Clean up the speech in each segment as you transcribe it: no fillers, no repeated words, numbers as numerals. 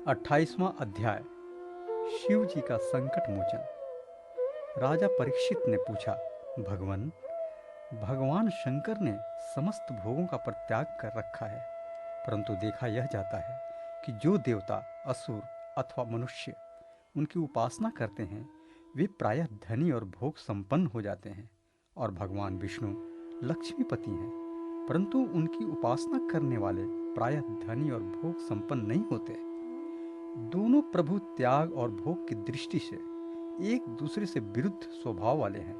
28वां अध्याय। शिव जी का संकट मोचन। राजा परीक्षित ने पूछा, भगवान शंकर ने समस्त भोगों का परित्याग कर रखा है, परंतु देखा यह जाता है कि जो देवता, असुर अथवा मनुष्य उनकी उपासना करते हैं वे प्रायः धनी और भोग संपन्न हो जाते हैं, और भगवान विष्णु लक्ष्मीपति हैं, परंतु उनकी उपासना करने वाले प्रायः धनी और भोग संपन्न नहीं होते। दोनों प्रभु त्याग और भोग की दृष्टि से एक दूसरे से विरुद्ध स्वभाव वाले हैं,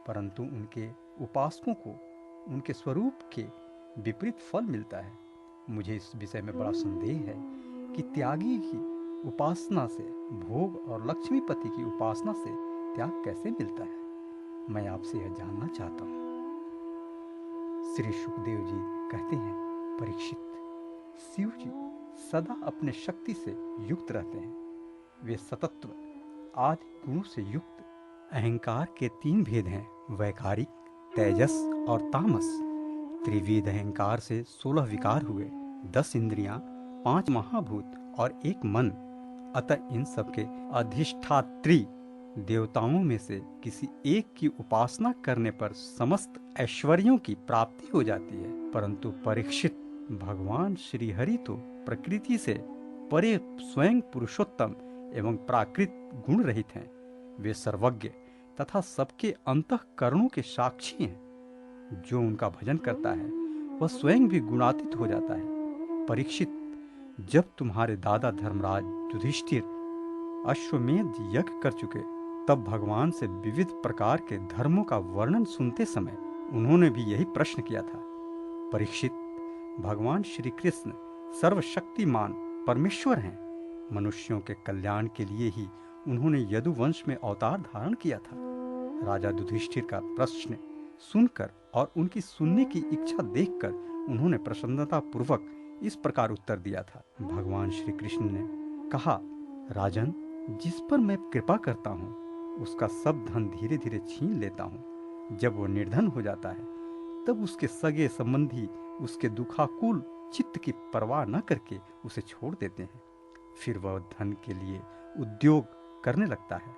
परंतु उनके उपासकों को उनके स्वरूप के विपरीत फल मिलता है। मुझे इस विषय में बड़ा संदेह है कि त्यागी की उपासना से भोग और लक्ष्मीपति की उपासना से त्याग कैसे मिलता है। मैं आपसे यह जानना चाहता हूँ। श्री सुखदेव जी कहते हैं, परीक्षित, शिव जी सदा अपने शक्ति से युक्त रहते हैं। वे सतत्व आदि गुणों से युक्त। अहंकार के 3 भेद हैं, वैकारिक, तेजस और तामस। त्रिविध अहंकार से 16 विकार हुए, 10 इंद्रियां, 5 महाभूत और 1 मन। अतः इन सब के अधिष्ठात्री देवताओं में से किसी एक की उपासना करने पर समस्त ऐश्वर्यों की प्राप्ति हो जाती है। परंतु परीक्षित, भगवान श्री हरि तो प्रकृति से परे स्वयं पुरुषोत्तम एवं प्राकृत गुण रहित हैं। वे सर्वज्ञ तथा सबके अंतःकरणों के साक्षी हैं। जो उनका भजन करता है वह स्वयं भी गुणातीत हो जाता है। परीक्षित, जब तुम्हारे दादा धर्मराज युधिष्ठिर अश्वमेध यज्ञ कर चुके, तब भगवान से विविध प्रकार के धर्मों का वर्णन सुनते समय उन्होंने भी यही प्रश्न किया था। परीक्षित, भगवान श्री कृष्ण सर्वशक्तिमान परमेश्वर हैं। मनुष्यों के कल्याण के लिए ही उन्होंने यदुवंश में अवतार धारण किया था। राजा युधिष्ठिर का प्रश्न सुनकर और उनकी सुनने की इच्छा देखकर उन्होंने प्रसन्नता पूर्वक इस प्रकार उत्तर दिया था। भगवान श्री कृष्ण ने कहा, राजन, जिस पर मैं कृपा करता हूँ उसका सब धन धीरे धीरे छीन लेता हूँ। जब वो निर्धन हो जाता है तब उसके सगे संबंधी उसके दुखाकुल चित्त की परवाह न करके उसे छोड़ देते हैं। फिर वह धन के लिए उद्योग करने लगता है,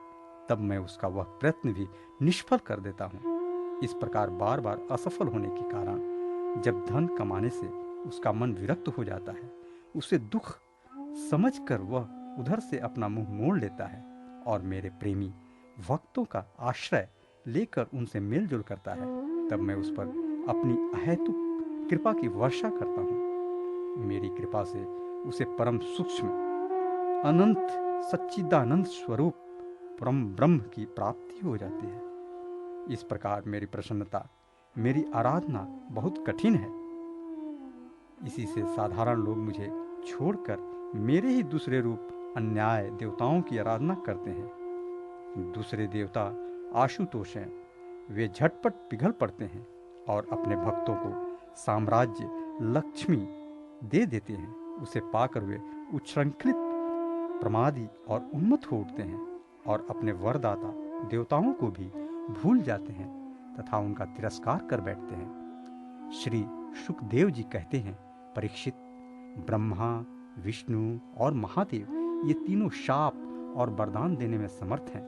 तब मैं उसका वह प्रयत्न भी निष्फल कर देता हूँ। इस प्रकार बार बार असफल होने के कारण जब धन कमाने से उसका मन विरक्त हो जाता है, उसे दुख समझकर वह उधर से अपना मुंह मोड़ लेता है और मेरे प्रेमी भक्तों का आश्रय लेकर उनसे मेल जोल करता है। तब मैं उस पर अपनी अहेतुक कृपा की वर्षा करता हूँ। मेरी कृपा से उसे परम सूक्ष्म अनंत सच्चिदानंद स्वरूप परम ब्रह्म की प्राप्ति हो जाती है। इस प्रकार मेरी प्रसन्नता, मेरी आराधना बहुत कठिन है। इसी से साधारण लोग मुझे छोड़कर मेरे ही दूसरे रूप अन्याय देवताओं की आराधना करते हैं। दूसरे देवता आशुतोष हैं। वे झटपट पिघल पड़ते हैं और अपने भक्तों को साम्राज्य लक्ष्मी दे देते हैं। उसे पाकर वे उच्छृंखलित, प्रमादी और उन्मत्त हो उठते हैं और अपने वरदाता देवताओं को भी भूल जाते हैं तथा उनका तिरस्कार कर बैठते हैं। श्री सुखदेव जी कहते हैं, परीक्षित, ब्रह्मा, विष्णु और महादेव ये तीनों शाप और वरदान देने में समर्थ हैं,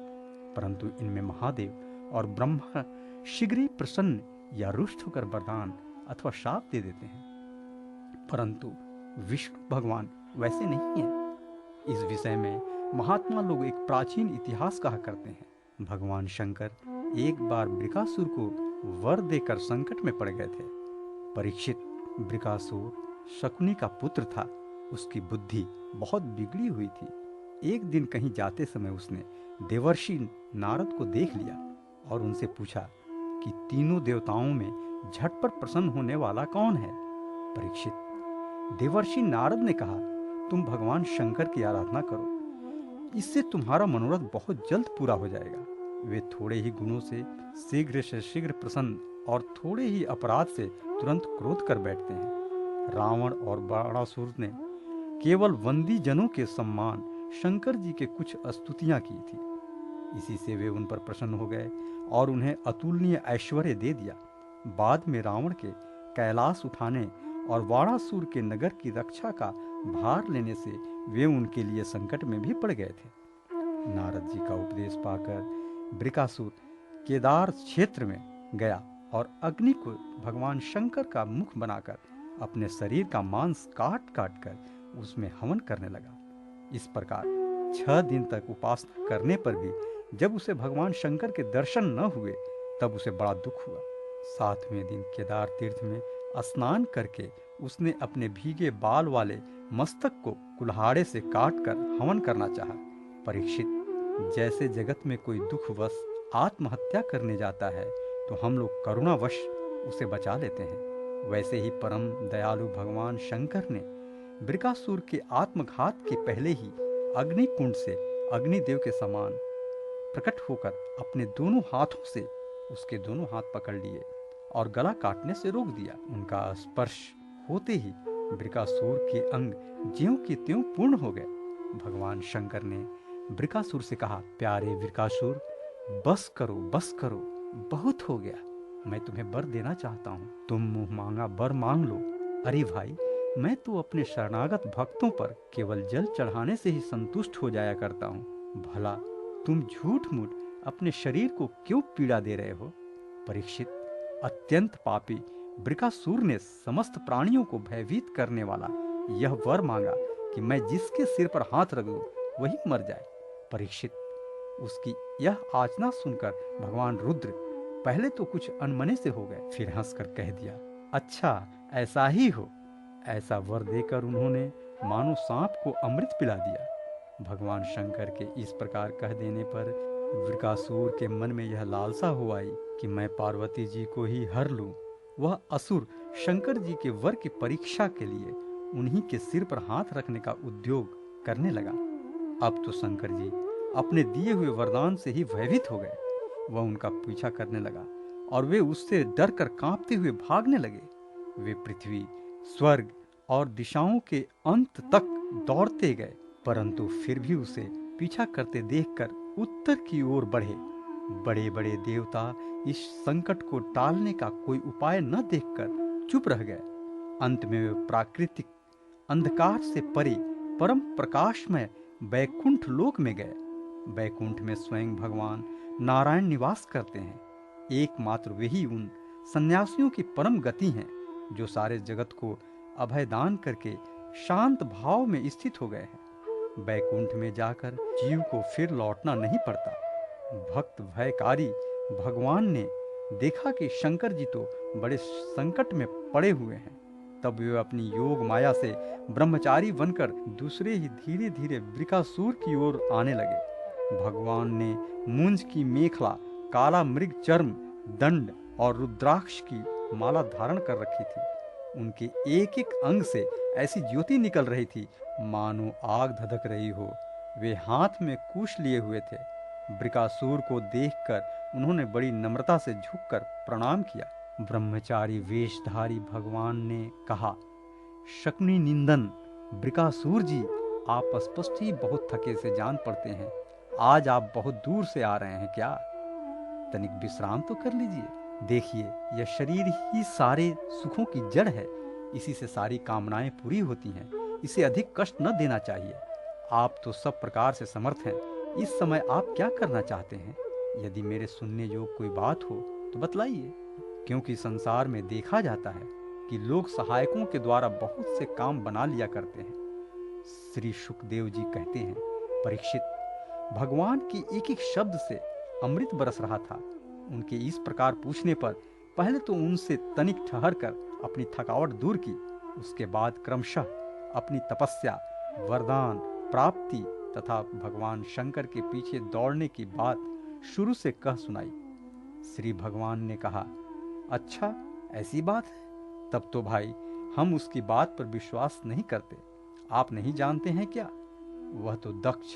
परंतु इनमें महादेव और ब्रह्मा शीघ्र ही प्रसन्न या रुष्ट होकर वरदान अथवा शाप दे देते हैं, परंतु विष्णु भगवान वैसे नहीं हैं। इस विषय में महात्मा लोग एक प्राचीन इतिहास कहा करते हैं। भगवान शंकर एक बार वृकासुर को वर देकर संकट में पड़ गए थे। परीक्षित, वृकासुर शकुनी का पुत्र था। उसकी बुद्धि बहुत बिगड़ी हुई थी। एक दिन कहीं जाते समय उसने देवर्षि नारद को देख लिया और उनसे पूछा कि तीनों देवताओं में झटपट प्रसन्न होने वाला कौन है। परीक्षित, देवर्षि नारद ने कहा, तुम भगवान शंकर की आराधना करो, इससे तुम्हारा मनोरथ बहुत जल्द पूरा हो जाएगा। वे थोड़े ही गुणों से शीघ्र प्रसन्न और थोड़े ही अपराध से तुरंत क्रोध कर बैठते हैं। रावण और बाणासुर ने केवल वंदी जनों के सम्मान शंकर जी के कुछ स्तुतियां की थी। इसी से वे उन पर प्रसन्न हो गए और उन्हें अतुलनीय ऐश्वर्य दे दिया। बाद में रावण के कैलाश उठाने और वाणासुर के नगर की रक्षा का भार लेने से वे उनके लिए संकट में भी पड़ गए थे। नारद जी का उपदेश पाकर बृकासुर केदार क्षेत्र में गया और अग्नि को भगवान शंकर का मुख बनाकर अपने शरीर का मांस काट काट कर उसमें हवन करने लगा। इस प्रकार 6 दिन तक उपासना करने पर भी जब उसे भगवान शंकर के दर्शन न हुए तब उसे बड़ा दुख हुआ। 7वें दिन केदार तीर्थ में स्नान करके उसने अपने भीगे बाल वाले मस्तक को कुल्हाड़े से काट कर हवन करना चाहा। परीक्षित, जैसे जगत में कोई दुखवश आत्महत्या करने जाता है तो हम लोग करुणावश उसे बचा लेते हैं, वैसे ही परम दयालु भगवान शंकर ने बृकासुर के आत्मघात के पहले ही अग्नि कुंड से अग्निदेव के समान प्रकट होकर अपने दोनों हाथों से उसके दोनों हाथ पकड़ लिए और गला काटने से रोक दिया। उनका स्पर्श होते ही बृकासुर के अंग ज्यों के त्यों पूर्ण हो गए। भगवान शंकर ने बृकासुर से कहा, प्यारे बृकासुर, बस करो, बहुत हो गया। मैं तुम्हें वर देना चाहता हूँ, तुम मुंह मांगा वर मांग लो। अरे भाई, मैं तो अपने शरणागत भक्तों पर केवल जल चढ़ाने से ही संतुष्ट हो जाया करता हूँ। भला तुम झूठ मूठ अपने शरीर को क्यों पीड़ा दे रहे हो? परीक्षित, अत्यंत पापी बृकासुर ने समस्त प्राणियों को भयभीत करने वाला यह वर मांगा कि मैं जिसके सिर पर हाथ रख दूं वही मर जाए। परीक्षित, उसकी यह याचना सुनकर भगवान रुद्र पहले तो कुछ अनमने से हो गए, फिर हंसकर कह दिया, अच्छा ऐसा ही हो। ऐसा वर देकर उन्होंने मानो सांप को अमृत पिला दिया। भगवान शंकर के इस प्रकार कह देने पर बृकासुर के मन में यह लालसा हो आई कि मैं पार्वती जी को ही हर लूं। वह असुर शंकर जी के वर की परीक्षा के लिए उन्हीं के सिर पर हाथ रखने का उद्योग करने लगा। अब तो शंकर जी अपने दिए हुए वरदान से ही भयभीत हो गए। वह उनका पीछा करने लगा और वे उससे डर कर कांपते हुए भागने लगे। वे पृथ्वी, स्वर्ग और दिशाओं के अंत तक दौड़ते गए, परंतु फिर भी उसे पीछा करते देखकर उत्तर की ओर बढ़े। बड़े बड़े देवता इस संकट को टालने का कोई उपाय न देखकर चुप रह गए। अंत में वे प्राकृतिक अंधकार से परे परम प्रकाशमय बैकुंठ लोक में गए। बैकुंठ में स्वयं भगवान नारायण निवास करते हैं। एकमात्र वही उन सन्यासियों की परम गति हैं जो सारे जगत को अभय दान करके शांत भाव में स्थित हो गए हैं। बैकुंठ में जाकर जीव को फिर लौटना नहीं पड़ता। भक्त भयकारी भगवान ने देखा कि शंकर जी तो बड़े संकट में पड़े हुए हैं, तब वे अपनी योग माया से ब्रह्मचारी बनकर दूसरे ही धीरे धीरे बृकासुर की ओर आने लगे। भगवान ने मुंज की मेखला, काला मृग चर्म, दंड और रुद्राक्ष की माला धारण कर रखी थी। उनके एक एक अंग से ऐसी ज्योति निकल रही थी मानो आग धधक रही हो। वे हाथ में कुश लिए हुए थे। बृकासुर को देखकर उन्होंने बड़ी नम्रता से झुककर प्रणाम किया। ब्रह्मचारी वेशधारी भगवान ने कहा, शकुनी निंदन बृकासुर जी, आप स्पष्ट ही बहुत थके से जान पड़ते हैं। आज आप बहुत दूर से आ रहे हैं क्या? तनिक विश्राम तो कर लीजिए। देखिए, यह शरीर ही सारे सुखों की जड़ है। इसी से सारी कामनाएं पूरी होती हैं। इसे अधिक कष्ट न देना चाहिए। आप तो सब प्रकार से समर्थ हैं। इस समय आप क्या करना चाहते हैं? यदि मेरे सुनने योग्य कोई बात हो तो बतलाइए, क्योंकि संसार में देखा जाता है कि लोग सहायकों के द्वारा बहुत से काम बना लिया करते हैं। श्री सुखदेव जी कहते हैं, परीक्षित, भगवान की एक एक शब्द से अमृत बरस रहा था। उनके इस प्रकार पूछने पर पहले तो उनसे तनिक ठहर कर अपनी थकावट दूर की। उसके बाद क्रमशः अपनी तपस्या, वरदान प्राप्ति तथा भगवान शंकर के पीछे दौड़ने की बात शुरू से कह सुनाई। श्री भगवान ने कहा, अच्छा ऐसी बात है, तब तो भाई हम उसकी बात पर विश्वास नहीं करते। आप नहीं जानते हैं क्या? वह तो दक्ष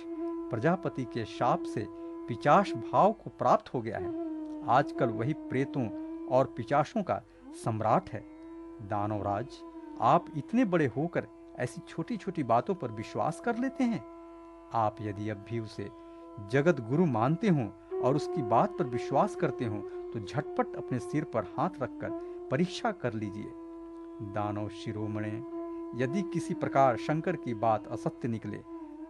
प्रजापति के शाप से पिशाच भाव को प्राप्त हो गया है। आजकल वही प्रेतों और पिशाचों का सम्राट है। दानवराज, आप इतने बड़े होकर ऐसी छोटी छोटी बातों पर विश्वास कर लेते हैं। आप यदि अब भी उसे जगत गुरु मानते हो और उसकी बात पर विश्वास करते हो तो झटपट अपने सिर पर हाथ रखकर परीक्षा कर लीजिए। दानव शिरोमणे, यदि किसी प्रकार शंकर की बात असत्य निकले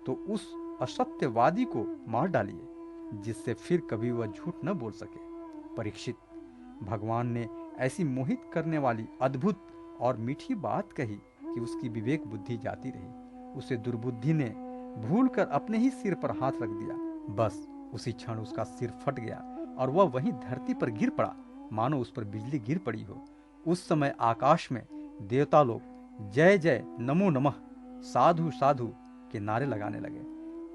तो उस असत्यवादी को मार डालिए, जिससे फिर कभी वह झूठ न बोल सके। परीक्षित, भगवान ने ऐसी मोहित करने वाली अद्भुत और मीठी बात कही कि उसकी विवेक बुद्धि जाती रही। उसे दुर्बुद्धि ने भूलकर अपने ही सिर पर हाथ रख दिया। बस उसी क्षण उसका सिर फट गया और वह वहीं धरती पर गिर पड़ा, मानो उस पर बिजली गिर पड़ी हो। उस समय आकाश में देवता लोग जय जय, नमो नमः, साधु साधु के नारे लगाने लगे।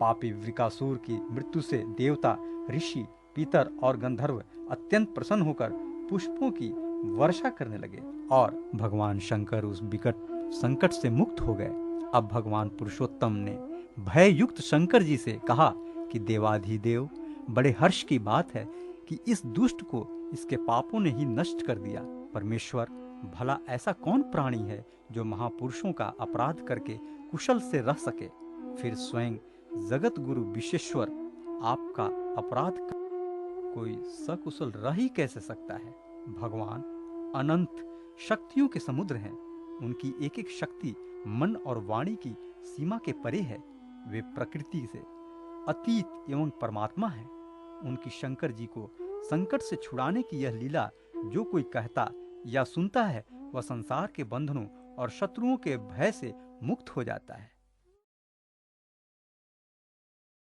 पापी वृकासुर की मृत्यु से देवता, ऋषि, पितर और गंधर्व अत्यंत प्रसन्न होकर पुष्पों की वर्षा करने लगे और भगवान शंकर उस विकट संकट से मुक्त हो गए। अब भगवान पुरुषोत्तम ने भययुक्त शंकर जी से कहा कि देवाधिदेव, बड़े हर्ष की बात है कि इस दुष्ट को इसके पापों ने ही नष्ट कर दिया। परमेश्वर, भला ऐसा कौन प्राणी है जो महापुरुषों का अपराध करके कुशल से रह सके? फिर स्वयं जगत गुरु विश्वेश्वर आपका अपराध कोई सकुशल रह ही कैसे सकता है? भगवान अनंत शक्तियों के समुद्र हैं। उनकी एक एक शक्ति मन और वाणी की सीमा के परे है। वे प्रकृति से अतीत एवं परमात्मा है। उनकी शंकर जी को संकट से छुड़ाने की यह लीला जो कोई कहता या सुनता है, वह संसार के बंधनों और शत्रुओं के भय से मुक्त हो जाता है।